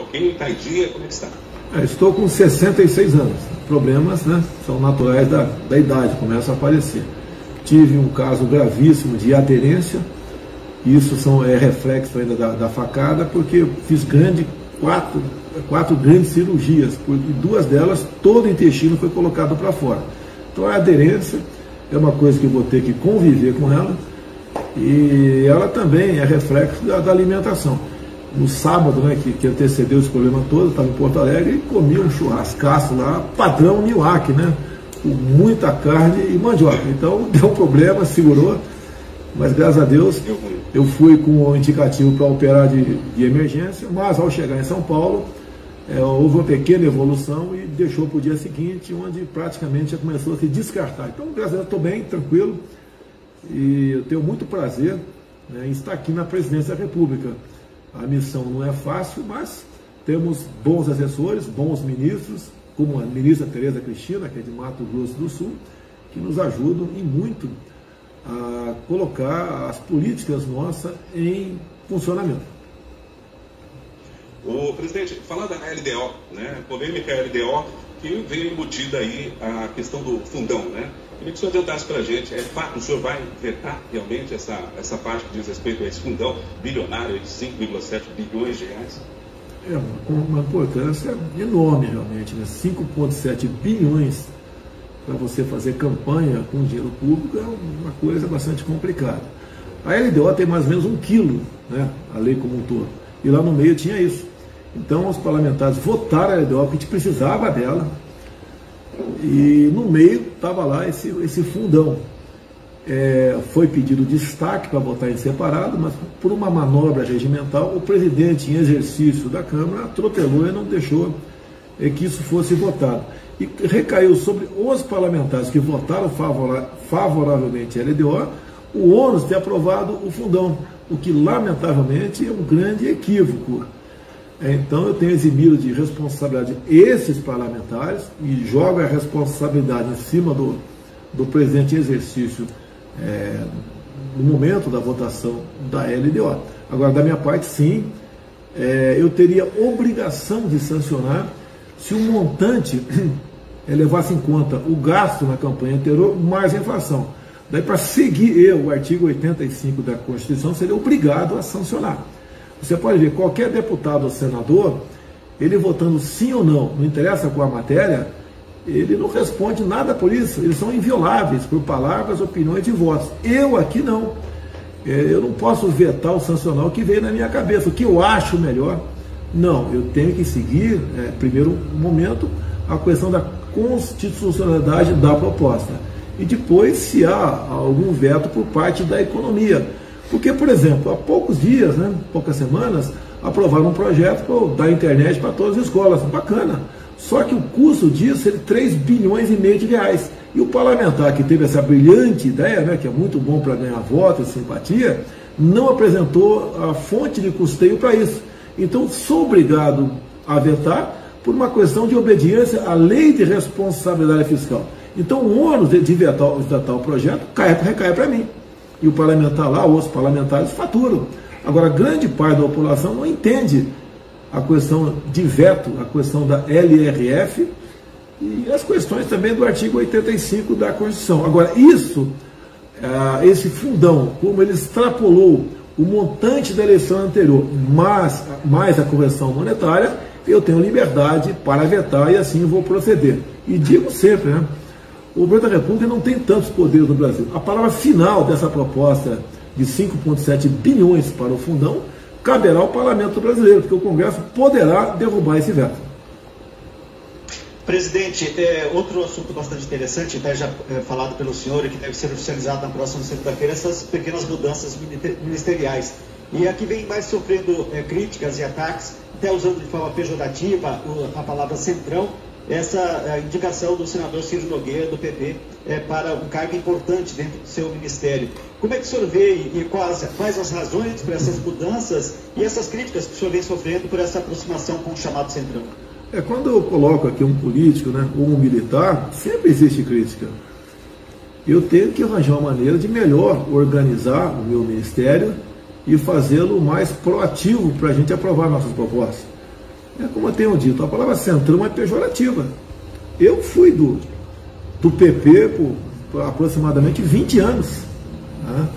ok? Está em dia? Como é que está? Estou com 66 anos. Problemas, né, são naturais da idade, começam a aparecer. Tive um caso gravíssimo de aderência. Isso é reflexo ainda da facada, porque eu fiz quatro grandes cirurgias, e duas delas, todo o intestino foi colocado para fora. Então a aderência é uma coisa que eu vou ter que conviver com ela, e ela também é reflexo da alimentação. No sábado, né, que antecedeu esse problema todo, eu estava em Porto Alegre e comi um churrascaço lá, padrão Niuaque, né, com muita carne e mandioca. Então deu um problema, segurou, mas graças a Deus eu fui com o indicativo para operar de emergência, mas ao chegar em São Paulo, houve uma pequena evolução e deixou para o dia seguinte, onde praticamente já começou a se descartar. Então, graças a Deus, estou bem, tranquilo, e eu tenho muito prazer, né, em estar aqui na Presidência da República. A missão não é fácil, mas temos bons assessores, bons ministros, como a ministra Tereza Cristina, que é de Mato Grosso do Sul, que nos ajudam e muito a colocar as políticas nossas em funcionamento. O presidente, falar da LDO, né, polêmica LDO, que veio embutida aí a questão do fundão, né? Queria que o senhor adiantasse para a gente, é fato, o senhor vai vetar realmente essa parte que diz respeito a esse fundão bilionário de 5,7 bilhões de reais? Uma importância enorme realmente, né? 5,7 bilhões para você fazer campanha com dinheiro público é uma coisa bastante complicada. A LDO tem mais ou menos 1 quilo, né, a lei como um todo, e lá no meio tinha isso. Então os parlamentares votaram a LDO, porque a gente precisava dela, e no meio estava lá esse fundão. Foi pedido destaque para votar em separado, mas por uma manobra regimental, o presidente em exercício da Câmara atrotelou e não deixou que isso fosse votado. E recaiu sobre os parlamentares que votaram favoravelmente a LDO o ônus de ter aprovado o fundão, o que lamentavelmente é um grande equívoco. Então eu tenho eximido de responsabilidade esses parlamentares e jogo a responsabilidade em cima do presidente em exercício no momento da votação da LDO. Agora, da minha parte, sim, eu teria obrigação de sancionar se o montante levasse em conta o gasto na campanha anterior mais a inflação. Daí, para seguir o artigo 85 da Constituição, seria obrigado a sancionar. Você pode ver, qualquer deputado ou senador, ele votando sim ou não interessa com a matéria, ele não responde nada por isso. Eles são invioláveis por palavras, opiniões e votos. Eu aqui não. Eu não posso vetar ou sancionar o que veio na minha cabeça, o que eu acho melhor. Não, eu tenho que seguir, primeiro momento, a questão da constitucionalidade da proposta. E depois, se há algum veto por parte da economia. Porque, por exemplo, há poucos dias, né, poucas semanas, aprovaram um projeto da internet para todas as escolas. Bacana. Só que o custo disso é de 3,5 bilhões de reais. E o parlamentar que teve essa brilhante ideia, né, que é muito bom para ganhar voto e simpatia, não apresentou a fonte de custeio para isso. Então, sou obrigado a vetar por uma questão de obediência à lei de responsabilidade fiscal. Então, o ônus de vetar o projeto recai para mim. E o parlamentar lá, os parlamentares faturam. Agora, grande parte da população não entende a questão de veto, a questão da LRF e as questões também do artigo 85 da Constituição. Agora, esse fundão, como ele extrapolou o montante da eleição anterior, mais a correção monetária, eu tenho liberdade para vetar e assim eu vou proceder. E digo sempre, né? O presidente da República não tem tantos poderes no Brasil. A palavra final dessa proposta de 5,7 bilhões para o fundão caberá ao Parlamento brasileiro, porque o Congresso poderá derrubar esse veto. Presidente, outro assunto bastante interessante, até já falado pelo senhor e que deve ser oficializado na próxima segunda-feira, essas pequenas mudanças ministeriais. E aqui vem mais sofrendo críticas e ataques, até usando de forma pejorativa a palavra centrão, essa indicação do senador Ciro Nogueira, do PP, para um cargo importante dentro do seu ministério. Como é que o senhor vê e quais as razões para essas mudanças e essas críticas que o senhor vem sofrendo por essa aproximação com o chamado centrão? Quando eu coloco aqui um político, né, ou um militar, sempre existe crítica. Eu tenho que arranjar uma maneira de melhor organizar o meu ministério e fazê-lo mais proativo para a gente aprovar nossas propostas. É como eu tenho dito, a palavra centrão é pejorativa. Eu fui do PP por aproximadamente 20 anos. Tá?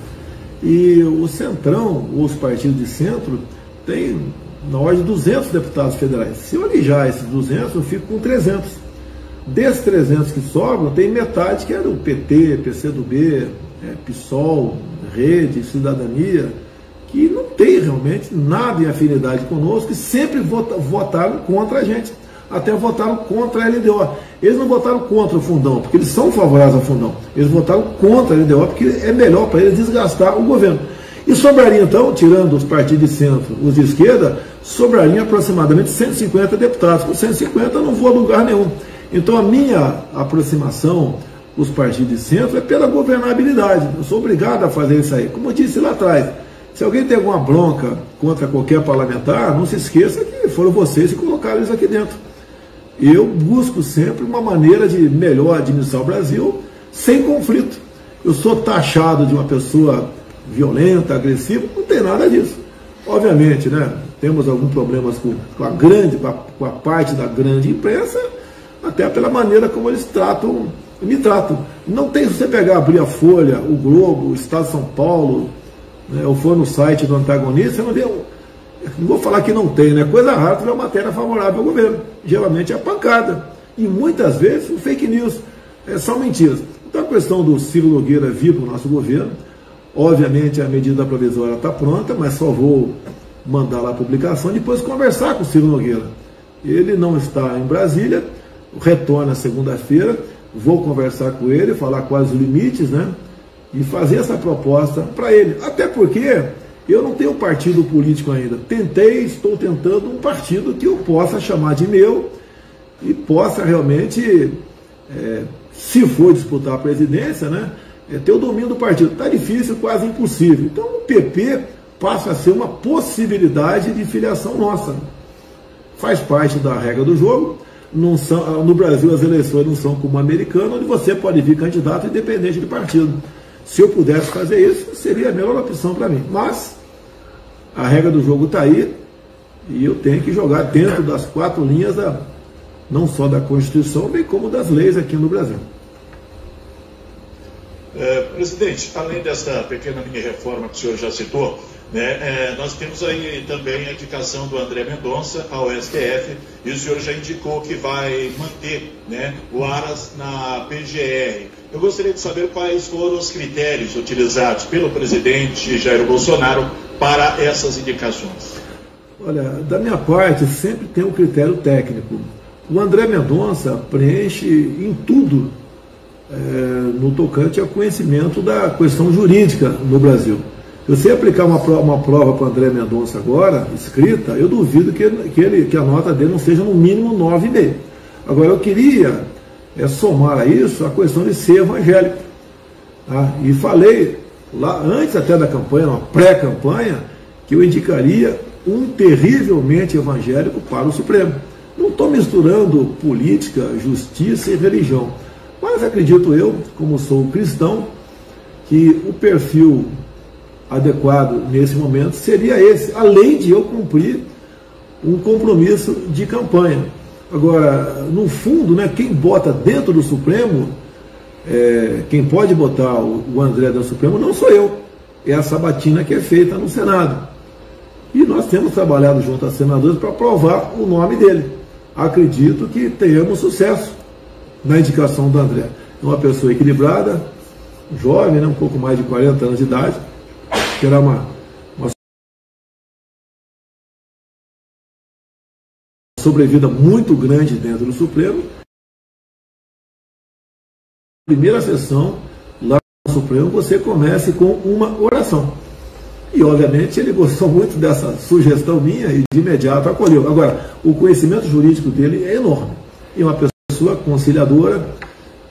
E o centrão, ou os partidos de centro, tem na ordem de 200 deputados federais. Se eu alijar esses 200, eu fico com 300. Desses 300 que sobram, tem metade que é do PT, PCdoB, PSOL, Rede, Cidadania, que não tem realmente nada em afinidade conosco, que sempre votaram contra a gente, até votaram contra a LDO. Eles não votaram contra o fundão, porque eles são favoráveis ao fundão. Eles votaram contra a LDO, porque é melhor para eles desgastar o governo. E sobraria, então, tirando os partidos de centro, os de esquerda, sobraria aproximadamente 150 deputados. Com 150 eu não vou a lugar nenhum. Então a minha aproximação, os partidos de centro, é pela governabilidade. Eu sou obrigado a fazer isso aí. Como eu disse lá atrás, se alguém tem alguma bronca contra qualquer parlamentar, não se esqueça que foram vocês que colocaram isso aqui dentro. Eu busco sempre uma maneira de melhor administrar o Brasil sem conflito. Eu sou taxado de uma pessoa violenta, agressiva, não tem nada disso. Obviamente, né, temos alguns problemas com a parte da grande imprensa, até pela maneira como eles me tratam. Não tem, se você pegar, abrir a Folha, o Globo, o Estado de São Paulo, né, ou for no site do antagonista, você não vê, não vou falar que não tem, né? Coisa rara tu vê uma matéria favorável ao governo. Geralmente é pancada. E muitas vezes o fake news são mentiras. Então a questão do Ciro Nogueira vir para o nosso governo, obviamente a medida provisória está pronta, mas só vou mandar lá a publicação e depois conversar com o Ciro Nogueira. Ele não está em Brasília, retorna segunda-feira, vou conversar com ele, falar quais os limites, né? E fazer essa proposta para ele. Até porque eu não tenho partido político ainda. Estou tentando um partido que eu possa chamar de meu e possa realmente, se for disputar a presidência, né, ter o domínio do partido. Está difícil, quase impossível. Então o PP passa a ser uma possibilidade de filiação nossa. Faz parte da regra do jogo. Não são, no Brasil as eleições não são como o americano, onde você pode vir candidato independente de partido. Se eu pudesse fazer isso, seria a melhor opção para mim. Mas a regra do jogo está aí e eu tenho que jogar dentro das 4 linhas, não só da Constituição, bem como das leis aqui no Brasil. Presidente, além dessa pequena mini-reforma que o senhor já citou, né, nós temos aí também a indicação do André Mendonça ao STF, e o senhor já indicou que vai manter, né, o Aras na PGR. Eu gostaria de saber quais foram os critérios utilizados pelo presidente Jair Bolsonaro para essas indicações. Olha, da minha parte, sempre tem um critério técnico. O André Mendonça preenche em tudo no tocante ao conhecimento da questão jurídica no Brasil. Se você aplicar uma prova para o André Mendonça agora, escrita, eu duvido que a nota dele não seja no mínimo 9,5. Agora, eu queria somar a isso a questão de ser evangélico. Tá? E falei, lá antes até da campanha, uma pré-campanha, que eu indicaria um terrivelmente evangélico para o Supremo. Não estou misturando política, justiça e religião. Mas acredito eu, como sou cristão, que o perfil adequado nesse momento seria esse, além de eu cumprir um compromisso de campanha. Agora, no fundo, né, quem bota dentro do Supremo, quem pode botar o André dentro do Supremo não sou eu, é a sabatina que é feita no Senado. E nós temos trabalhado junto a senadores para aprovar o nome dele. Acredito que tenhamos sucesso na indicação do André. É uma pessoa equilibrada, jovem, né, um pouco mais de 40 anos de idade, terá uma sobrevida muito grande dentro do Supremo. Primeira sessão lá no Supremo, você comece com uma oração. E, obviamente, ele gostou muito dessa sugestão minha e de imediato acolheu. Agora, o conhecimento jurídico dele é enorme. E é uma pessoa conciliadora,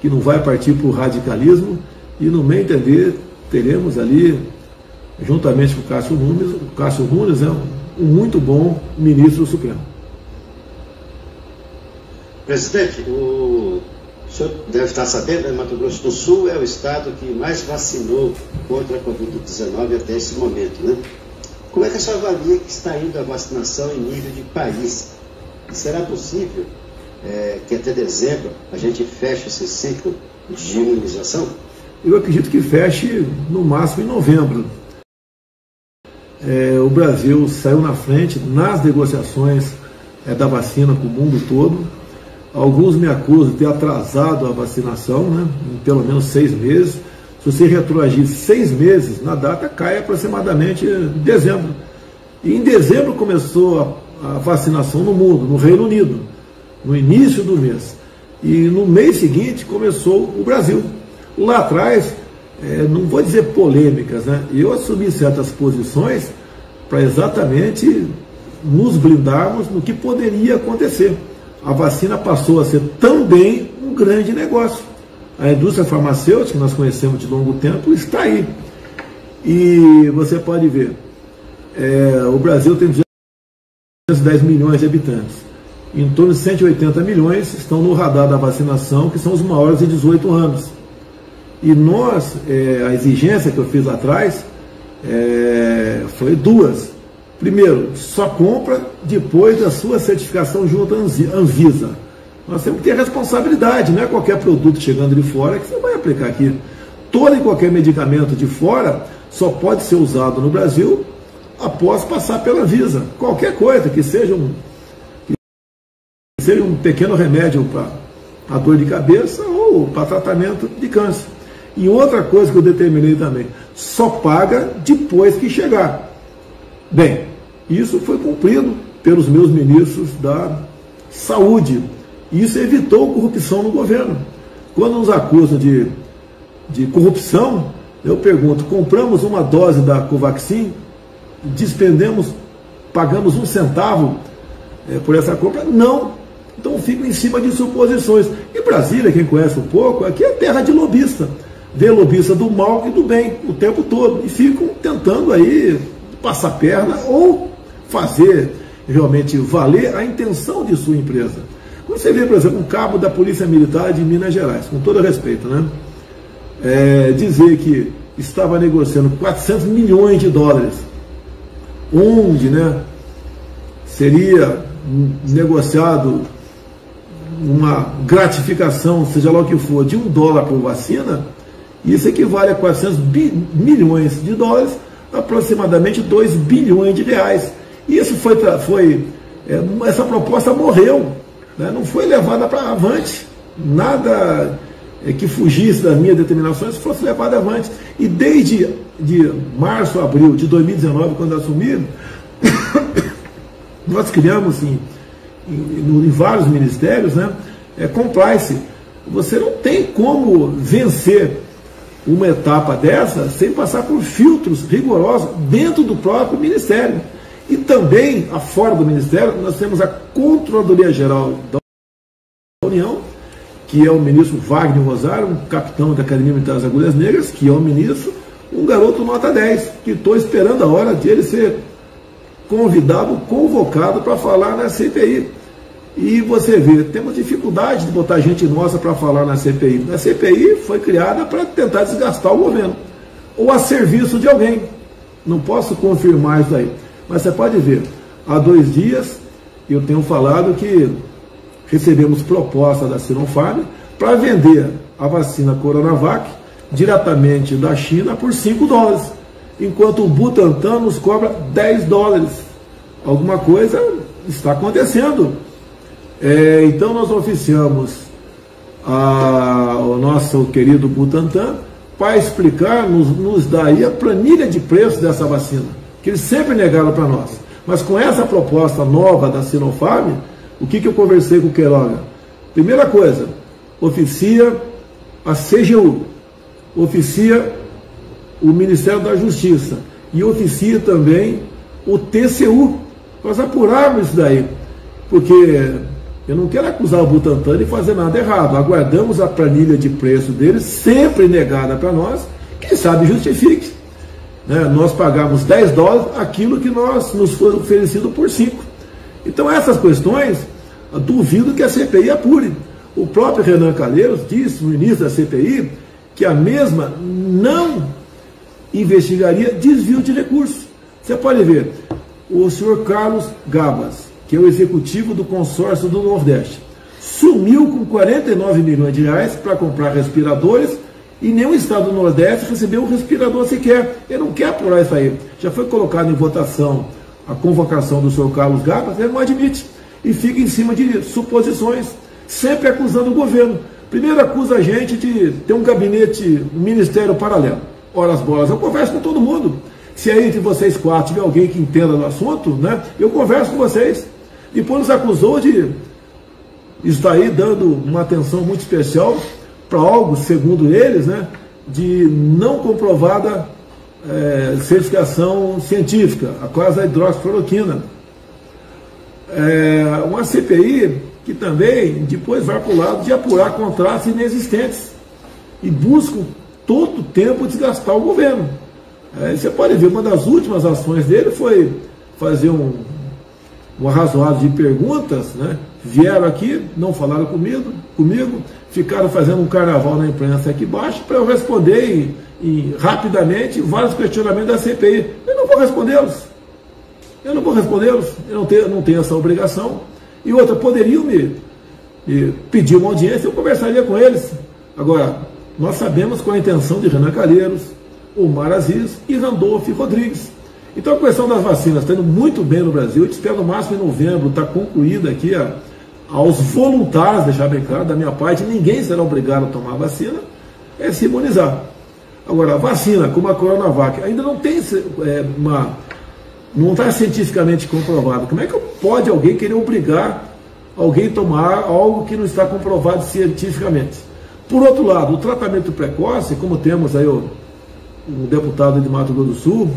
que não vai partir para o radicalismo, e, no meu entender, teremos ali, juntamente com o Cássio Nunes, um muito bom ministro do Supremo. Presidente, o senhor deve estar sabendo, que Mato Grosso do Sul é o estado que mais vacinou contra a Covid-19 até esse momento, né? Como é que a senhora avalia que está indo a vacinação em nível de país? Será possível que até dezembro a gente feche esse ciclo de imunização? Eu acredito que feche no máximo em novembro. O Brasil saiu na frente nas negociações da vacina com o mundo todo. Alguns me acusam de ter atrasado a vacinação, né, em pelo menos 6 meses. Se você retroagir 6 meses, na data cai aproximadamente em dezembro. E em dezembro começou a vacinação no mundo, no Reino Unido, no início do mês. E no mês seguinte começou o Brasil. Lá atrás, não vou dizer polêmicas, né? Eu assumi certas posições para exatamente nos blindarmos no que poderia acontecer. A vacina passou a ser também um grande negócio. A indústria farmacêutica, que nós conhecemos de longo tempo, está aí. E você pode ver, o Brasil tem 210 milhões de habitantes. Em torno de 180 milhões estão no radar da vacinação, que são os maiores de 18 anos. E nós, a exigência que eu fiz lá atrás, foi 2. Primeiro, só compra depois da sua certificação junto à Anvisa. Nós temos que ter responsabilidade, não é qualquer produto chegando de fora que você vai aplicar aqui. Todo e qualquer medicamento de fora só pode ser usado no Brasil após passar pela Anvisa. Qualquer coisa, que seja um pequeno remédio para a dor de cabeça ou para tratamento de câncer. E outra coisa que eu determinei também, só paga depois que chegar. Bem, isso foi cumprido pelos meus ministros da Saúde. Isso evitou corrupção no governo. Quando nos acusam de corrupção, eu pergunto, compramos uma dose da Covaxin, pagamos 1 centavo por essa compra? Não. Então fico em cima de suposições. E Brasília, quem conhece um pouco, aqui é terra de lobista. Vê lobista do mal e do bem o tempo todo. E ficam tentando aí passar perna ou fazer realmente valer a intenção de sua empresa. Quando você vê, por exemplo, um cabo da Polícia Militar de Minas Gerais, com todo respeito, né? Dizer que estava negociando 400 milhões de dólares, onde, né, seria negociado uma gratificação, seja lá o que for, de $1 por vacina, isso equivale a 400 milhões de dólares, aproximadamente 2 bilhões de reais. Isso essa proposta morreu, né? Não foi levada para avante, nada que fugisse das minhas determinações fosse levado avante. E desde março, abril de 2019, quando assumi, nós criamos em vários ministérios, né, compliance. Você não tem como vencer uma etapa dessa sem passar por filtros rigorosos dentro do próprio Ministério. E também, fora do Ministério, nós temos a Controladoria Geral da União, que é o ministro Wagner Rosário, um capitão da Academia Militar das Agulhas Negras, que é o ministro, um garoto nota 10, que estou esperando a hora de ele ser convocado para falar na CPI. E você vê, temos dificuldade de botar gente nossa para falar na CPI. A CPI foi criada para tentar desgastar o governo, ou a serviço de alguém. Não posso confirmar isso aí. Mas você pode ver, há 2 dias eu tenho falado que recebemos proposta da Sinopharm para vender a vacina Coronavac diretamente da China por $5, enquanto o Butantan nos cobra $10. Alguma coisa está acontecendo. Então nós oficiamos o nosso querido Butantan para explicar, nos dar aí a planilha de preço dessa vacina, que eles sempre negaram para nós. Mas com essa proposta nova da Sinopharm, o que eu conversei com o Queiroga? Primeira coisa, oficia a CGU, oficia o Ministério da Justiça e oficia também o TCU. Nós apurarmos isso daí, porque eu não quero acusar o Butantan de fazer nada errado. Aguardamos a planilha de preço deles, sempre negada para nós, quem sabe justifique. Nós pagamos $10, aquilo que nos foi oferecido por 5. Então essas questões, duvido que a CPI apure. O próprio Renan Calheiros disse no início da CPI que a mesma não investigaria desvio de recursos. Você pode ver, o senhor Carlos Gabas, que é o executivo do consórcio do Nordeste, sumiu com 49 milhões de reais para comprar respiradores e nenhum estado do Nordeste recebeu um respirador sequer. Ele não quer apurar isso aí. Já foi colocado em votação a convocação do senhor Carlos Gapas, ele não admite. E fica em cima de suposições, sempre acusando o governo. Primeiro acusa a gente de ter um gabinete, um ministério paralelo. Ora as bolas, eu converso com todo mundo. Se aí entre vocês quatro tiver alguém que entenda do assunto, né, eu converso com vocês. Depois nos acusou de estar aí dando uma atenção muito especial para algo, segundo eles, né, de não comprovada certificação científica, a quase a hidroxicloroquina. Uma CPI que também depois vai para o lado de apurar contratos inexistentes e buscam todo o tempo desgastar o governo. Você pode ver, uma das últimas ações dele foi fazer um arrazoado de perguntas, né? Vieram aqui, não falaram comigo, ficaram fazendo um carnaval na imprensa aqui embaixo para eu responder rapidamente vários questionamentos da CPI. Eu não vou respondê-los. Eu não tenho essa obrigação. E outra, poderiam me pedir uma audiência, eu conversaria com eles. Agora, nós sabemos qual a intenção de Renan Calheiros, Omar Aziz e Randolph Rodrigues. Então a questão das vacinas está indo muito bem no Brasil. Eu espero no máximo em novembro está concluída aqui aos voluntários, deixar bem claro, da minha parte, ninguém será obrigado a tomar a vacina, é se imunizar. Agora, a vacina, como a Coronavac, ainda não tem não está cientificamente comprovado. Como é que pode alguém querer obrigar alguém a tomar algo que não está comprovado cientificamente? Por outro lado, o tratamento precoce, como temos aí o deputado de Mato Grosso do Sul,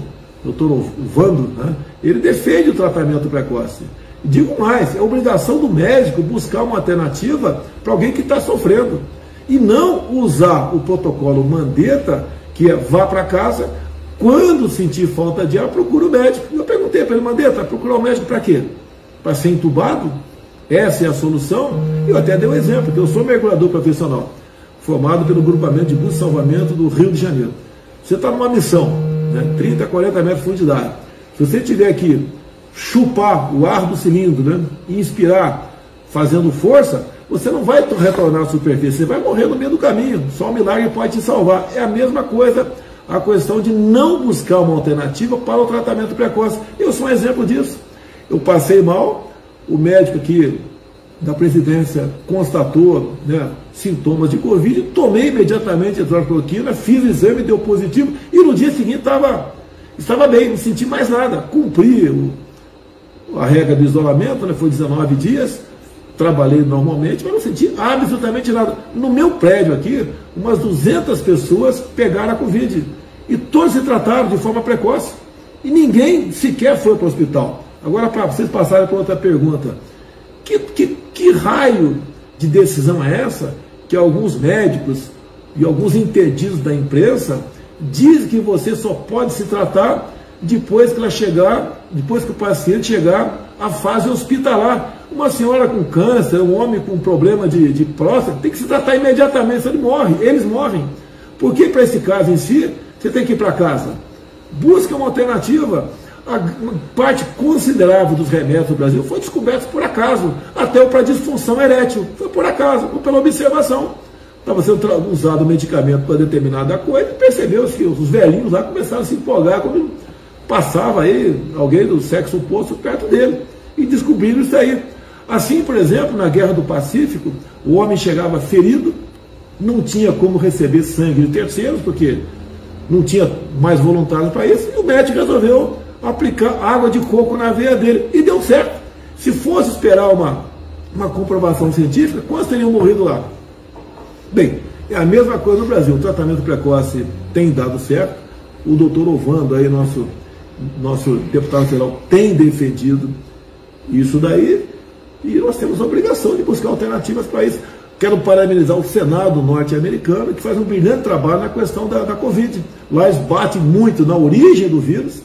doutor Vando, né, ele defende o tratamento precoce. Digo mais, é obrigação do médico buscar uma alternativa para alguém que está sofrendo. E não usar o protocolo Mandetta, que é vá para casa, quando sentir falta de ar, procura o médico. Eu perguntei para ele, Mandetta, procurar o médico para quê? Para ser entubado? Essa é a solução? Eu até dei um exemplo, que eu sou mergulhador profissional, formado pelo grupamento de busca e salvamento do Rio de Janeiro. Você está numa missão, né, 30, 40 metros de profundidade. Se você tiver que chupar o ar do cilindro, né, e inspirar fazendo força, você não vai retornar à superfície, você vai morrer no meio do caminho. Só um milagre pode te salvar. É a mesma coisa a questão de não buscar uma alternativa para o tratamento precoce. Eu sou um exemplo disso. Eu passei mal, o médico aqui da presidência constatou, né, sintomas de Covid, tomei imediatamente hidroxicloroquina, fiz o exame, deu positivo, e no dia seguinte estava bem, não senti mais nada. Cumpri a regra do isolamento, né, foi 19 dias, trabalhei normalmente, mas não senti absolutamente nada. No meu prédio aqui, umas 200 pessoas pegaram a Covid, e todos se trataram de forma precoce, e ninguém sequer foi para o hospital. Agora, para vocês passarem para outra pergunta, que raio de decisão é essa que alguns médicos e alguns entendidos da imprensa dizem que você só pode se tratar depois que o paciente chegar à fase hospitalar? Uma senhora com câncer, um homem com problema de próstata, tem que se tratar imediatamente, senão eles morrem. Porque para esse caso em si, você tem que ir para casa. Busca uma alternativa. A parte considerável dos remédios no Brasil foi descoberto por acaso, até o para disfunção erétil, foi por acaso, ou pela observação. Estava sendo usado um medicamento para determinada coisa, e percebeu-se que os velhinhos lá começaram a se empolgar quando passava aí alguém do sexo oposto perto dele, e descobriram isso aí. Assim, por exemplo, na Guerra do Pacífico, o homem chegava ferido, não tinha como receber sangue de terceiros, porque não tinha mais voluntários para isso, e o médico resolveu aplicar água de coco na veia dele, e deu certo. Se fosse esperar uma comprovação científica, quantos teriam morrido lá? Bem, é a mesma coisa no Brasil. O tratamento precoce tem dado certo. O doutor Ovando, aí, nosso deputado federal, tem defendido isso daí, e nós temos a obrigação de buscar alternativas para isso. Quero parabenizar o Senado norte-americano, que faz um brilhante trabalho na questão da Covid. Lá eles batem muito na origem do vírus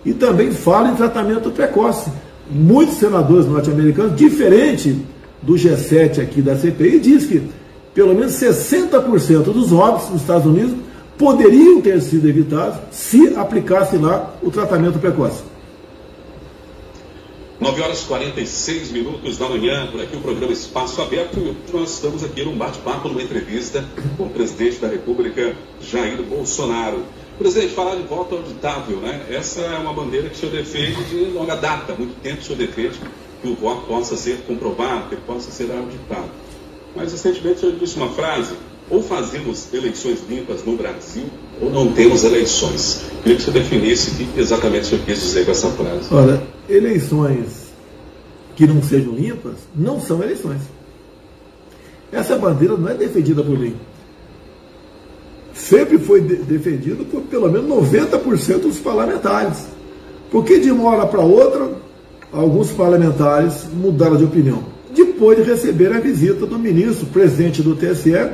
e também falam em tratamento precoce. Muitos senadores norte-americanos, diferente do G7 aqui da CPI, diz que pelo menos 60% dos óbitos nos Estados Unidos poderiam ter sido evitados se aplicasse lá o tratamento precoce. 9 horas e 46 minutos da manhã, por aqui o programa Espaço Aberto. Nós estamos aqui num bate-papo, numa entrevista com o presidente da República, Jair Bolsonaro. Presidente, falar de voto auditável, né? Essa é uma bandeira que o senhor defende de longa data. Há muito tempo o senhor defende que o voto possa ser comprovado, que ele possa ser auditado. Mas recentemente o senhor disse uma frase: ou fazemos eleições limpas no Brasil, ou não temos eleições. Queria que você definisse o que exatamente o senhor quis dizer com essa frase. Olha, eleições que não sejam limpas não são eleições. Essa bandeira não é defendida por mim. Sempre foi defendido por pelo menos 90% dos parlamentares. Porque de uma hora para outra, alguns parlamentares mudaram de opinião. Depois de receber a visita do ministro, presidente do TSE,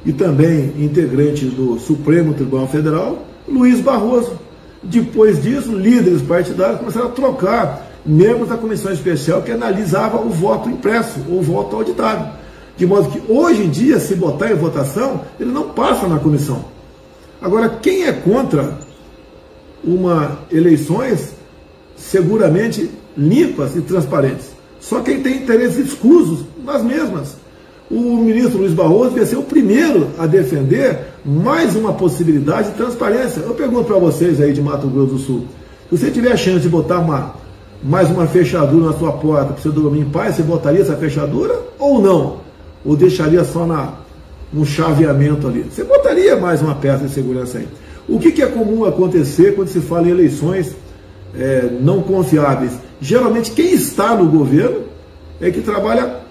e também integrante do Supremo Tribunal Federal, Luiz Barroso. Depois disso, líderes partidários começaram a trocar membros da comissão especial que analisava o voto impresso, ou voto auditável. De modo que, hoje em dia, se botar em votação, ele não passa na comissão. Agora, quem é contra eleições seguramente limpas e transparentes? Só quem tem interesses escusos nas mesmas. O ministro Luiz Barroso devia ser o primeiro a defender mais uma possibilidade de transparência. Eu pergunto para vocês aí de Mato Grosso do Sul, se você tiver a chance de botar mais uma fechadura na sua porta para você dormir em paz, você botaria essa fechadura ou não? Ou deixaria só no chaveamento ali? Você botaria mais uma peça de segurança aí. O que é comum acontecer quando se fala em eleições não confiáveis? Geralmente quem está no governo é que trabalha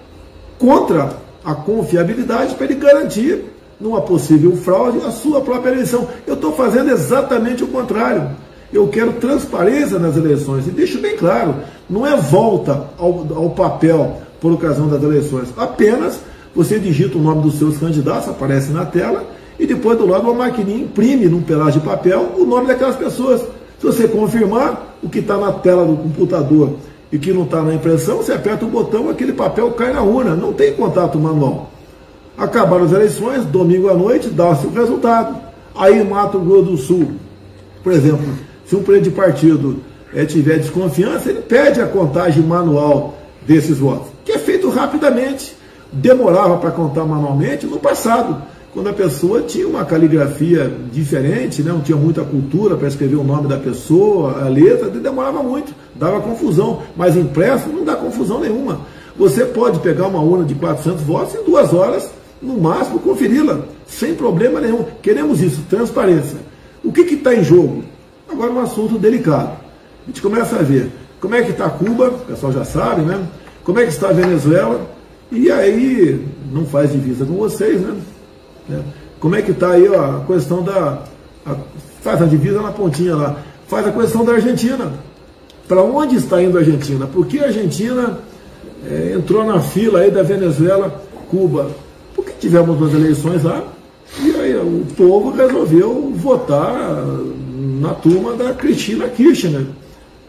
contra a confiabilidade para ele garantir, numa possível fraude, a sua própria eleição. Eu estou fazendo exatamente o contrário. Eu quero transparência nas eleições. E deixo bem claro, não é volta ao papel por ocasião das eleições. Apenas você digita o nome dos seus candidatos, aparece na tela, e depois do lado uma maquininha imprime num pedaço de papel o nome daquelas pessoas. Se você confirmar o que está na tela do computador e que não está na impressão, você aperta o botão, aquele papel cai na urna, não tem contato manual. Acabaram as eleições, domingo à noite, dá-se o resultado. Aí em Mato Grosso do Sul, por exemplo, se um presidente de partido tiver desconfiança, ele pede a contagem manual desses votos, que é feito rapidamente. Demorava para contar manualmente no passado, quando a pessoa tinha uma caligrafia diferente, né? Não tinha muita cultura para escrever o nome da pessoa, a letra, demorava muito, dava confusão. Mas impresso não dá confusão nenhuma. Você pode pegar uma urna de 400 votos e em 2 horas, no máximo, conferi-la, sem problema nenhum. Queremos isso, transparência. O que está em jogo? Agora um assunto delicado. A gente começa a ver como é que está Cuba, o pessoal já sabe, né? Como é que está a Venezuela, e aí não faz divisa com vocês, né? Como é que está aí a questão faz a divisa na pontinha lá, faz a questão da Argentina. Para onde está indo a Argentina? Porque a Argentina entrou na fila aí da Venezuela, Cuba. Porque tivemos 2 eleições lá, e aí o povo resolveu votar na turma da Cristina Kirchner,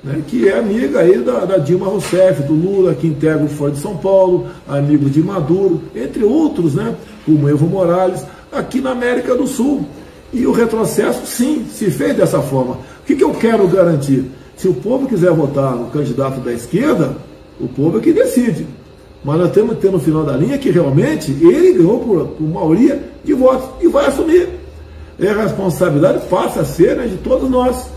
né, que é amiga aí da Dilma Rousseff, do Lula, que integra o Foro de São Paulo, amigo de Maduro, entre outros, né, como Evo Morales, aqui na América do Sul. E o retrocesso, sim, se fez dessa forma. O que eu quero garantir? Se o povo quiser votar no candidato da esquerda, o povo é que decide. Mas nós temos que ter no final da linha que realmente ele ganhou por maioria de votos e vai assumir. E a responsabilidade passa a ser, né, de todos nós.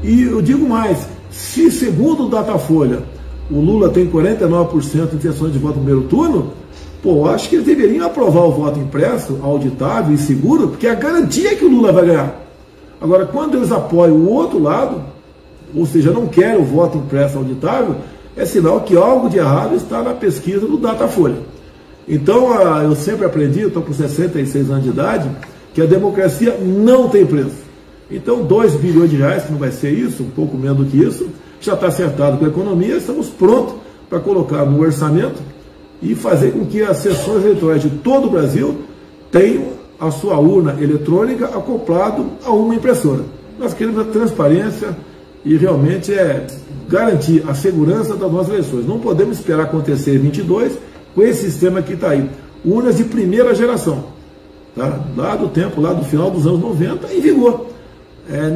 E eu digo mais, se segundo o Datafolha o Lula tem 49% de intenções de voto no primeiro turno, eu acho que eles deveriam aprovar o voto impresso, auditável e seguro, porque é a garantia que o Lula vai ganhar. Agora, quando eles apoiam o outro lado, ou seja, não querem o voto impresso auditável, é sinal que algo de errado está na pesquisa do Datafolha. Então, eu sempre aprendi, eu estou com 66 anos de idade, que a democracia não tem preço. Então, 2 bilhões de reais, que não vai ser isso, um pouco menos do que isso, já está acertado com a economia, estamos prontos para colocar no orçamento e fazer com que as sessões eleitorais de todo o Brasil tenham a sua urna eletrônica acoplado a uma impressora. Nós queremos a transparência e realmente garantir a segurança das nossas eleições. Não podemos esperar acontecer em 22 com esse sistema que está aí. Urnas de primeira geração, tá? Lá do tempo, lá do final dos anos 90, em vigor.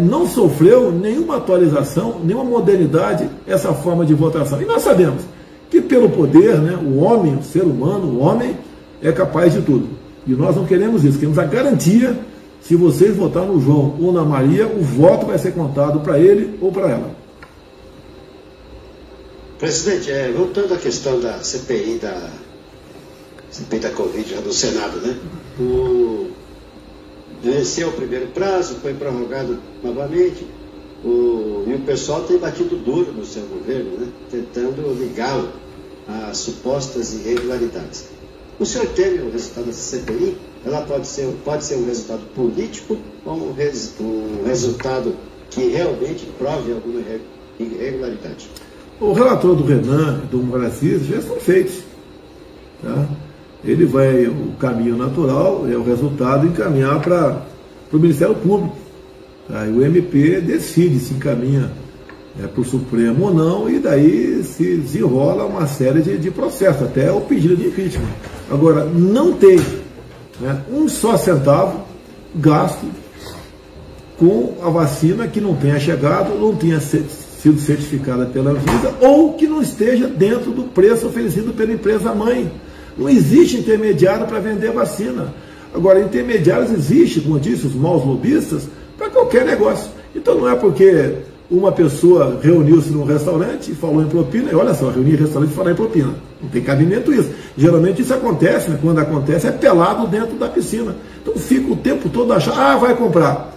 não sofreu nenhuma atualização, nenhuma modernidade essa forma de votação. E nós sabemos que pelo poder, né, o homem, o ser humano, o homem é capaz de tudo. E nós não queremos isso, queremos a garantia, se vocês votarem no João ou na Maria, o voto vai ser contado para ele ou para ela. Presidente, voltando à questão da CPI da Covid já do Senado, né? Venceu o primeiro prazo, foi prorrogado novamente, e o pessoal tem batido duro no seu governo, né? Tentando ligá-lo a supostas irregularidades. O senhor teme o resultado dessa CPI? Ela pode ser um resultado político ou um resultado que realmente prove alguma irregularidade? O relator do Renan e do Moraes já estão feitos. Tá? Ele vai, o caminho natural é o resultado encaminhar para o Ministério Público. Tá? E o MP decide se encaminha para o Supremo ou não, e daí se desenrola uma série de processos, até o pedido de impeachment. Agora, não tem um só centavo gasto com a vacina que não tenha chegado, não tenha sido certificada pela Anvisa, ou que não esteja dentro do preço oferecido pela empresa mãe. Não existe intermediário para vender vacina. Agora, intermediários existem, como eu disse, os maus lobistas, para qualquer negócio. Então não é porque uma pessoa reuniu-se num restaurante e falou em propina, e olha só, reunir em restaurante e falar em propina. Não tem cabimento isso. Geralmente isso acontece, né? Quando acontece é pelado dentro da piscina. Então fica o tempo todo achando, vai comprar.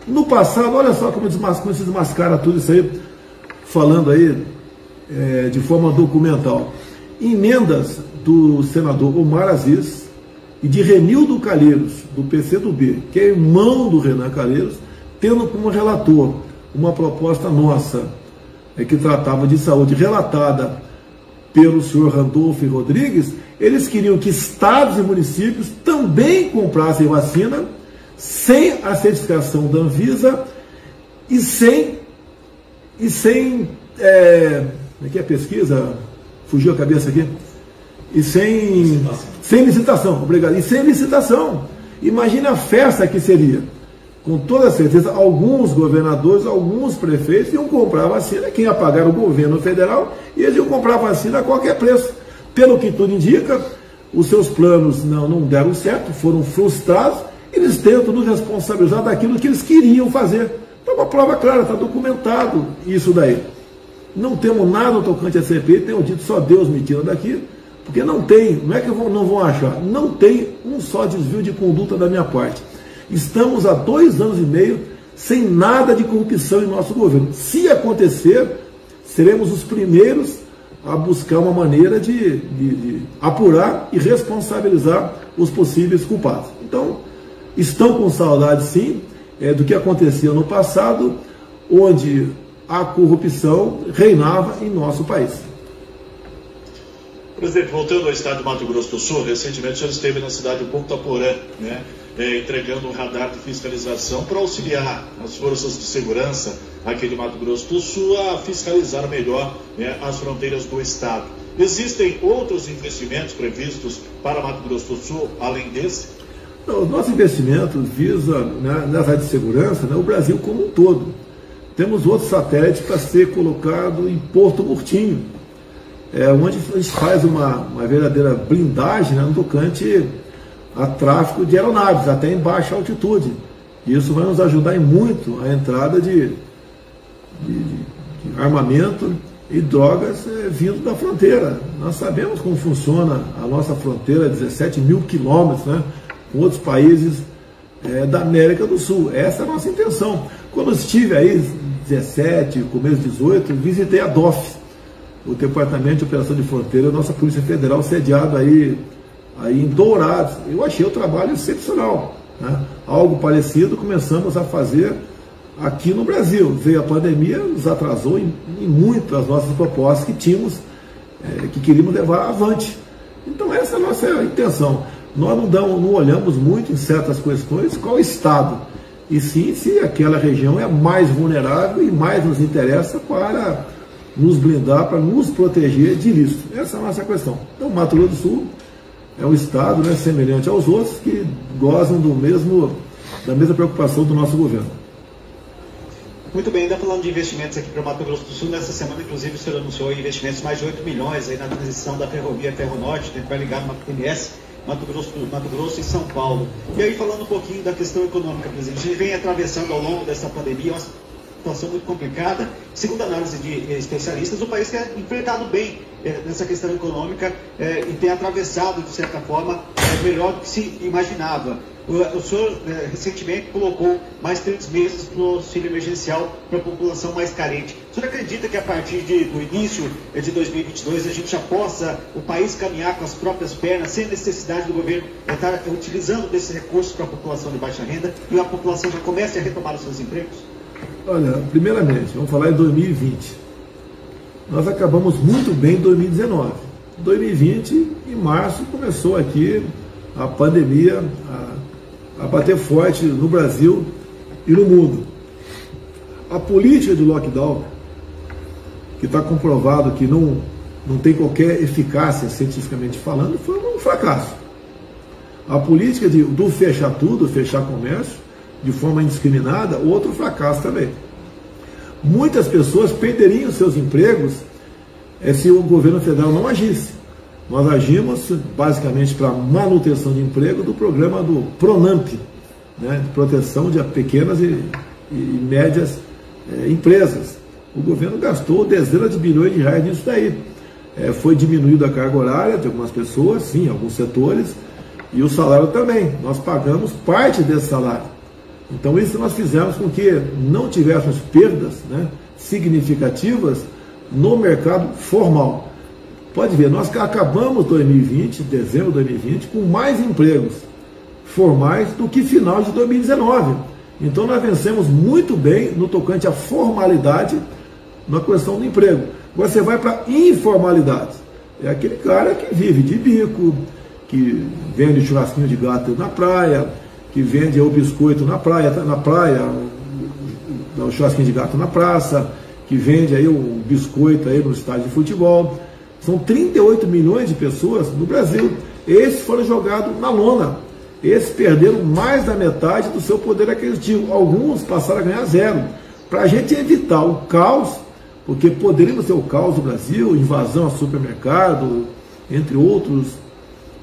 No passado, olha só como se desmascara tudo isso aí, falando aí de forma documental. Emendas do senador Omar Aziz e de Renildo Calheiros, do PCdoB, que é irmão do Renan Calheiros, tendo como relator uma proposta nossa, que tratava de saúde, relatada pelo senhor Randolfo Rodrigues. Eles queriam que estados e municípios também comprassem vacina sem a certificação da Anvisa e sem como é que é a pesquisa? Fugiu a cabeça aqui? E sem licitação, obrigado. E sem licitação. Imagina a festa que seria. Com toda certeza, alguns governadores, alguns prefeitos iam comprar vacina, quem ia pagar o governo federal, e eles iam comprar vacina a qualquer preço. Pelo que tudo indica, os seus planos não deram certo, foram frustrados, eles tentam nos responsabilizar daquilo que eles queriam fazer. Então, uma prova clara, está documentado isso daí. Não temos nada no tocante a CPI, tenho dito, só Deus me tira daqui, porque não tem, não é que não vão achar, não tem um só desvio de conduta da minha parte. Estamos há 2 anos e meio sem nada de corrupção em nosso governo. Se acontecer, seremos os primeiros a buscar uma maneira de apurar e responsabilizar os possíveis culpados. Então, estão com saudade, sim, do que acontecia no passado, onde a corrupção reinava em nosso país. Presidente, voltando ao estado do Mato Grosso do Sul, recentemente o senhor esteve na cidade de Ponta Porã, né, entregando um radar de fiscalização para auxiliar as forças de segurança aqui de Mato Grosso do Sul a fiscalizar melhor, né, as fronteiras do estado. Existem outros investimentos previstos para Mato Grosso do Sul, além desse? O nosso investimento visa, né, nas áreas de segurança, né, o Brasil como um todo. Temos outro satélite para ser colocado em Porto Murtinho, onde a gente faz uma verdadeira blindagem, né, no tocante a tráfico de aeronaves, até em baixa altitude. Isso vai nos ajudar em muito a entrada de armamento e drogas vindo da fronteira. Nós sabemos como funciona a nossa fronteira, 17 mil quilômetros, né, com outros países da América do Sul. Essa é a nossa intenção. Quando eu estive aí, 17, começo de 18, visitei a DOF, o Departamento de Operação de Fronteira, a nossa Polícia Federal, sediado aí em Dourados. Eu achei o trabalho excepcional, né? Algo parecido começamos a fazer aqui no Brasil. Veio a pandemia, nos atrasou em muito as nossas propostas que tínhamos, que queríamos levar avante. Então essa é a nossa intenção. Nós não olhamos muito em certas questões qual estado, e sim se aquela região é mais vulnerável e mais nos interessa para nos blindar, para nos proteger de ilícito. Essa é a nossa questão. Então, Mato Grosso do Sul é um estado, né, semelhante aos outros, que gozam da mesma preocupação do nosso governo. Muito bem, ainda falando de investimentos aqui para o Mato Grosso do Sul, nessa semana, inclusive, o senhor anunciou investimentos mais de 8 milhões aí na transição da ferrovia Ferronorte, que vai ligar no MS, Mato Grosso e São Paulo. E aí, falando um pouquinho da questão econômica, presidente, a gente vem atravessando ao longo dessa pandemia uma situação muito complicada. Segundo a análise de especialistas, o país tem enfrentado bem nessa questão econômica e tem atravessado, de certa forma, melhor do que se imaginava. O senhor recentemente colocou mais 3 meses para o auxílio emergencial para a população mais carente. O senhor acredita que a partir do início de 2022 a gente já possa, o país caminhar com as próprias pernas, sem necessidade do governo estar utilizando desses recursos para a população de baixa renda e a população já comece a retomar os seus empregos? Olha, primeiramente, vamos falar em 2020. Nós acabamos muito bem em 2019. 2020, em março, começou aqui a pandemia a bater forte no Brasil e no mundo. A política de lockdown, que está comprovado que não tem qualquer eficácia cientificamente falando, foi um fracasso. A política do fechar tudo, fechar comércio, de forma indiscriminada, outro fracasso também. Muitas pessoas perderiam seus empregos se o governo federal não agisse. Nós agimos basicamente para manutenção de emprego do programa do PRONAMP, né, de proteção de pequenas e médias empresas. O governo gastou dezenas de bilhões de reais nisso daí. Foi diminuída a carga horária de algumas pessoas, sim, alguns setores, e o salário também. Nós pagamos parte desse salário. Então isso nós fizemos com que não tivéssemos perdas, né, significativas no mercado formal. Pode ver, nós acabamos 2020, dezembro de 2020, com mais empregos formais do que final de 2019. Então nós vencemos muito bem no tocante à formalidade na questão do emprego. Agora você vai para a informalidade. É aquele cara que vive de bico, que vende churrasquinho de gato na praia, que vende o biscoito na praia, o churrasquinho de gato na praça, que vende aí o biscoito aí no estádio de futebol. São 38 milhões de pessoas no Brasil. Esses foram jogados na lona. Esses perderam mais da metade do seu poder aquisitivo. Alguns passaram a ganhar zero. Para a gente evitar o caos, porque poderíamos ter o caos do Brasil, invasão a supermercado, entre outros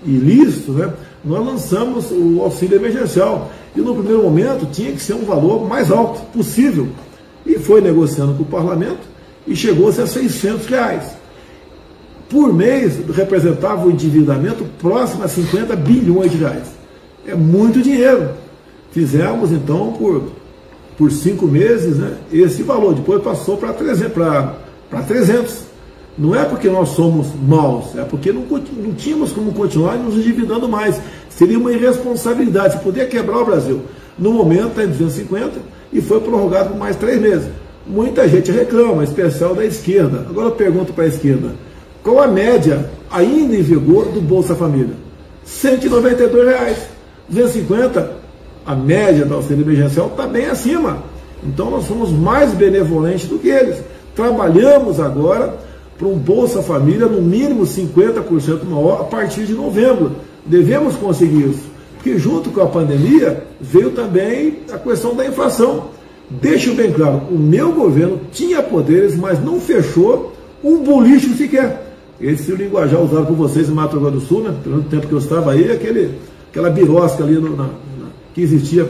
ilícitos, né? Nós lançamos o auxílio emergencial. E no primeiro momento tinha que ser um valor mais alto possível. E foi negociando com o parlamento e chegou-se a R$600. Por mês representava o endividamento próximo a 50 bilhões de reais. É muito dinheiro. Fizemos então por 5 meses, né, esse valor. Depois passou para 300. Não é porque nós somos maus, é porque não tínhamos como continuar nos endividando mais. Seria uma irresponsabilidade, se podia quebrar o Brasil. No momento está em 250 e foi prorrogado por mais 3 meses. Muita gente reclama, especial da esquerda. Agora eu pergunto para a esquerda. Qual a média ainda em vigor do Bolsa Família? R$192. 250, a média do auxílio emergencial está bem acima. Então nós somos mais benevolentes do que eles. Trabalhamos agora para um Bolsa Família no mínimo 50% maior a partir de novembro. Devemos conseguir isso. Porque junto com a pandemia veio também a questão da inflação. Deixo bem claro, o meu governo tinha poderes, mas não fechou um bolicho sequer. Esse é o linguajar usado por vocês em Mato Grosso do Sul, né? Pelo tempo que eu estava aí, aquela birosca ali que existia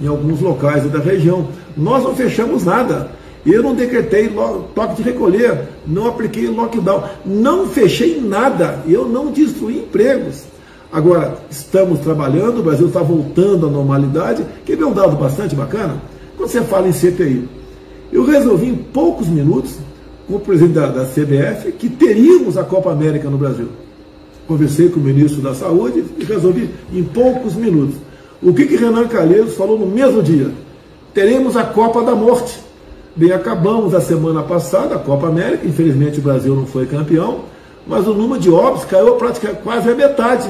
em alguns locais da região. Nós não fechamos nada. Eu não decretei toque de recolher, não apliquei lockdown, não fechei nada, eu não destruí empregos. Agora, estamos trabalhando, o Brasil está voltando à normalidade. Quer ver um dado bastante bacana? Quando você fala em CPI, eu resolvi em poucos minutos, com o presidente da CBF, que teríamos a Copa América no Brasil. Conversei com o ministro da Saúde e resolvi em poucos minutos. O que Renan Calheiros falou no mesmo dia? Teremos a Copa da Morte. Bem, acabamos a semana passada a Copa América, infelizmente o Brasil não foi campeão, mas o número de óbitos caiu praticamente quase a metade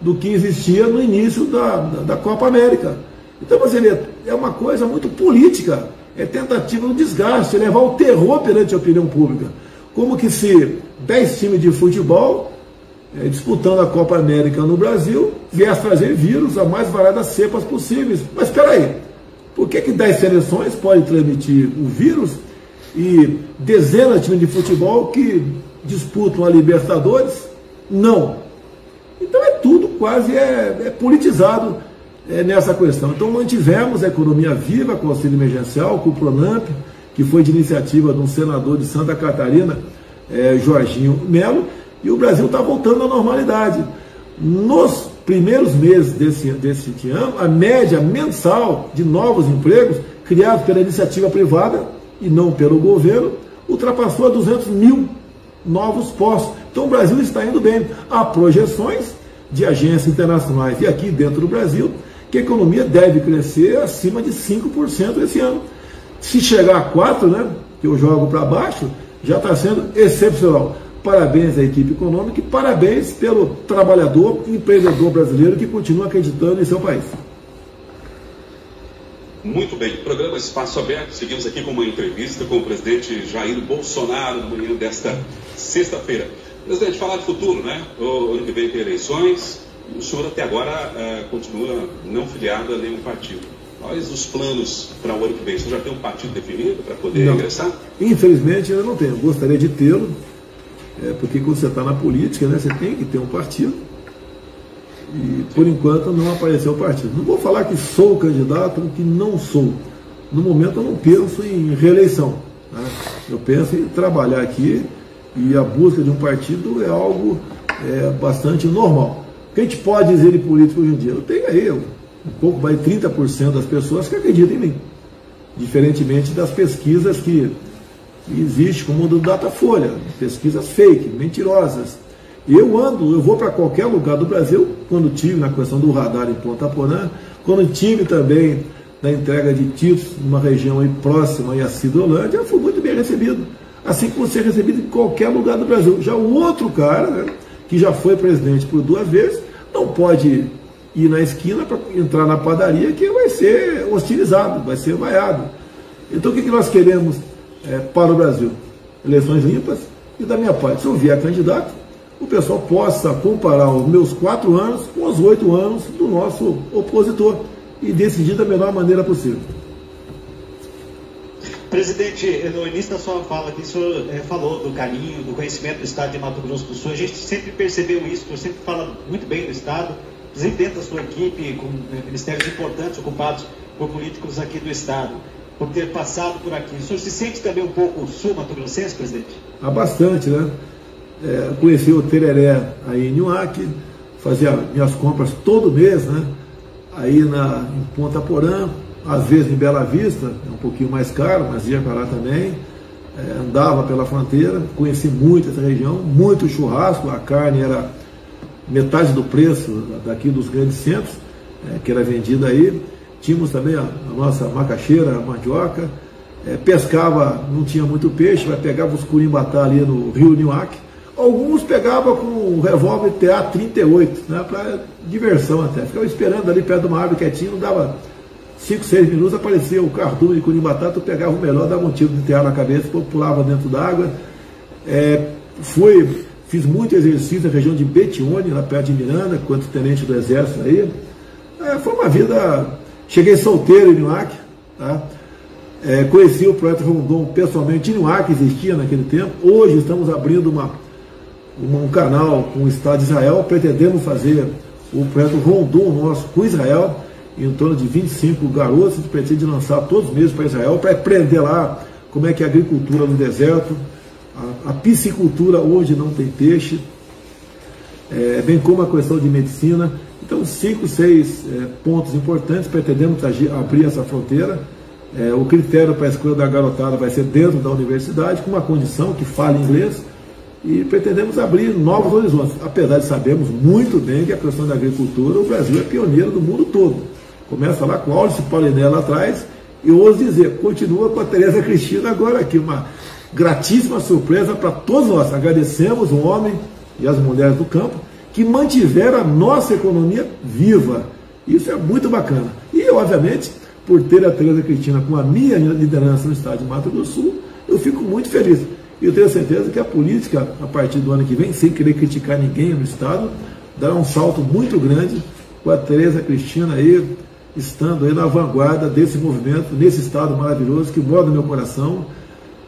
do que existia no início da Copa América. Então você vê, é uma coisa muito política, é tentativa de desgaste, é levar o terror perante a opinião pública. Como que se 10 times de futebol disputando a Copa América no Brasil viesse trazer vírus a mais variadas cepas possíveis. Mas espera aí, Por que 10 seleções podem transmitir o vírus e dezenas de times de futebol que disputam a Libertadores? Não. Então é tudo quase politizado nessa questão. Então mantivemos a economia viva com o auxílio emergencial, com o Pronamp, que foi de iniciativa de um senador de Santa Catarina, Jorginho Melo, e o Brasil está voltando à normalidade. Nos primeiros meses desse ano, a média mensal de novos empregos criados pela iniciativa privada e não pelo governo ultrapassou a 200 mil novos postos. Então o Brasil está indo bem. Há projeções de agências internacionais e aqui dentro do Brasil que a economia deve crescer acima de 5% esse ano. Se chegar a 4%, né, que eu jogo para baixo, já está sendo excepcional. Parabéns à equipe econômica e parabéns pelo trabalhador e empreendedor brasileiro que continua acreditando em seu país. Muito bem, programa Espaço Aberto. Seguimos aqui com uma entrevista com o presidente Jair Bolsonaro na manhã desta sexta-feira. Presidente, falar de futuro, né? O ano que vem tem eleições. O senhor até agora continua não filiado a nenhum partido. Quais os planos para o ano que vem? Você já tem um partido definido para poder ingressar? Infelizmente eu não tenho. Gostaria de tê-lo, porque quando você está na política, né, você tem que ter um partido. E por enquanto não apareceu o partido. Não vou falar que sou candidato, que não sou. No momento eu não penso em reeleição, né? Eu penso em trabalhar aqui, e a busca de um partido é algo bastante normal. O que a gente pode dizer de político hoje em dia? Eu tenho aí um pouco mais de 30% das pessoas que acreditam em mim, diferentemente das pesquisas que existem, como o do Datafolha, pesquisas fake, mentirosas. Eu vou para qualquer lugar do Brasil, quando tive na questão do radar em Ponta Porã, quando tive também na entrega de títulos numa região aí próxima a Cidrolândia, eu fui muito bem recebido, assim como você é recebido em qualquer lugar do Brasil. Já o outro cara, né, que já foi presidente por 2 vezes, não pode ir na esquina para entrar na padaria, que vai ser hostilizado, vai ser vaiado. Então o que nós queremos para o Brasil? Eleições limpas, e da minha parte, se eu vier candidato, o pessoal possa comparar os meus 4 anos com os 8 anos do nosso opositor e decidir da melhor maneira possível. Presidente, no início da sua fala aqui, o senhor falou do carinho, do conhecimento do Estado de Mato Grosso do Sul. A gente sempre percebeu isso, o senhor sempre fala muito bem do Estado, inclusive dentro da sua equipe, com ministérios importantes ocupados por políticos aqui do Estado, por ter passado por aqui. O senhor se sente também um pouco sul-mato-grossense, presidente? Há bastante, né? Conheci o Tereré aí em Niuaque, fazia minhas compras todo mês, né? Aí em Ponta Porã, às vezes em Bela Vista, é um pouquinho mais caro, mas ia para lá também. Andava pela fronteira, conheci muito essa região, muito churrasco, a carne era metade do preço daqui dos grandes centros, que era vendida aí. Tínhamos também a nossa macaxeira, a mandioca, pescava, não tinha muito peixe, mas pegava os curimbatá ali no rio Niuaque. Alguns pegavam com o revólver TA-38, né, para diversão até. Ficava esperando ali perto de uma árvore quietinho, dava 5, 6 minutos, aparecia o cardume de curimbatá, tu pegava o melhor, dava um tiro de TA na cabeça, pulava dentro d'água. Fiz muito exercício na região de Betione, lá perto de Miranda, quanto tenente do Exército aí. Foi uma vida... Cheguei solteiro em Niuaque, tá? Conheci o projeto Rondon pessoalmente. Em Niuaque existia naquele tempo. Hoje estamos abrindo um canal com o Estado de Israel. Pretendemos fazer o projeto Rondon nosso com Israel, em torno de 25 garotos. A gente pretende lançar todos os meses para Israel, para aprender lá como é que é a agricultura no deserto, a piscicultura onde não tem peixe, bem como a questão de medicina. Então 5, 6 pontos importantes. Pretendemos abrir essa fronteira. O critério para a escolha da garotada vai ser dentro da universidade, com uma condição que fale inglês, e pretendemos abrir novos horizontes, apesar de sabermos muito bem que a questão da agricultura, o Brasil é pioneiro do mundo todo. Começa lá com Aulice Pauliné lá atrás, e eu ouso dizer, continua com a Tereza Cristina agora aqui, uma gratíssima surpresa para todos nós. Agradecemos o homem e as mulheres do campo que mantiveram a nossa economia viva. Isso é muito bacana. E, obviamente, por ter a Tereza Cristina com a minha liderança no estado de Mato Grosso do Sul, eu fico muito feliz. E eu tenho certeza que a política, a partir do ano que vem, sem querer criticar ninguém no estado, dará um salto muito grande com a Tereza Cristina aí, estando aí na vanguarda desse movimento, nesse estado maravilhoso que mora no meu coração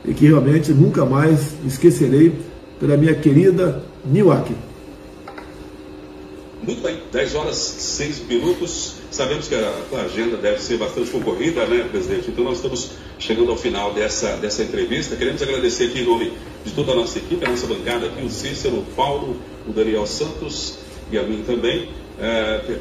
e que realmente nunca mais esquecerei pela minha querida Niuaque. Muito bem, 10 horas 6 minutos. Sabemos que a agenda deve ser bastante concorrida, né, presidente? Então nós estamos chegando ao final dessa entrevista. Queremos agradecer aqui em nome de toda a nossa equipe, a nossa bancada aqui, o Cícero, o Paulo, o Daniel Santos e a mim também,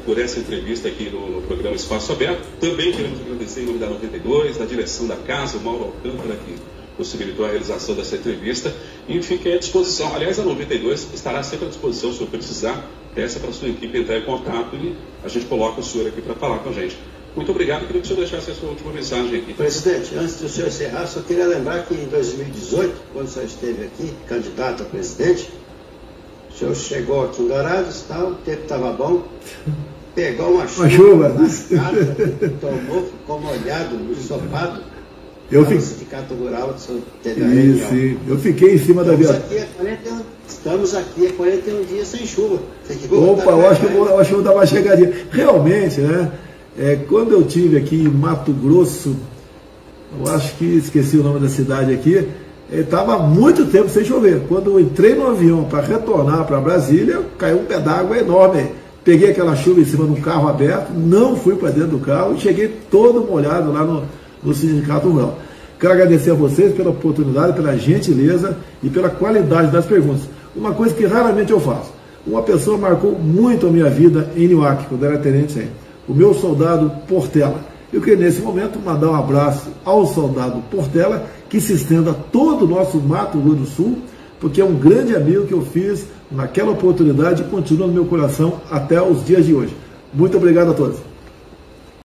por essa entrevista aqui no programa Espaço Aberto. Também queremos agradecer em nome da 92, da direção da casa, o Mauro Alcântara, que possibilitou a realização dessa entrevista, e fiquem à disposição. Aliás, a 92 estará sempre à disposição, se eu precisar, peça para a sua equipe entrar em contato e a gente coloca o senhor aqui para falar com a gente. Muito obrigado, queria que o senhor deixasse a sua última mensagem aqui. Presidente, antes do senhor encerrar, só queria lembrar que em 2018, quando o senhor esteve aqui, candidato a presidente, o senhor chegou aqui em Dourados, tal, o tempo estava bom, pegou uma chuva lascada, tomou, ficou molhado, ensopado. Eu fiquei... Sindicato Rural, teve a reunião. Sim, eu fiquei em cima da viatura. Estamos aqui há 41 dias sem chuva. Opa, eu acho que eu vou dar uma chegadinha. Realmente, né? Quando eu estive aqui em Mato Grosso, eu acho que esqueci o nome da cidade aqui, estava há muito tempo sem chover. Quando eu entrei no avião para retornar para Brasília, caiu um pé d'água enorme. Peguei aquela chuva em cima de um carro aberto, não fui para dentro do carro e cheguei todo molhado lá no Sindicato Rural. Quero agradecer a vocês pela oportunidade, pela gentileza e pela qualidade das perguntas. Uma coisa que raramente eu faço. Uma pessoa marcou muito a minha vida em Niuaque, quando era tenente aí. O meu soldado Portela. Eu queria nesse momento mandar um abraço ao soldado Portela, que se estenda a todo o nosso Mato Grosso do Sul, porque é um grande amigo que eu fiz naquela oportunidade e continua no meu coração até os dias de hoje. Muito obrigado a todos.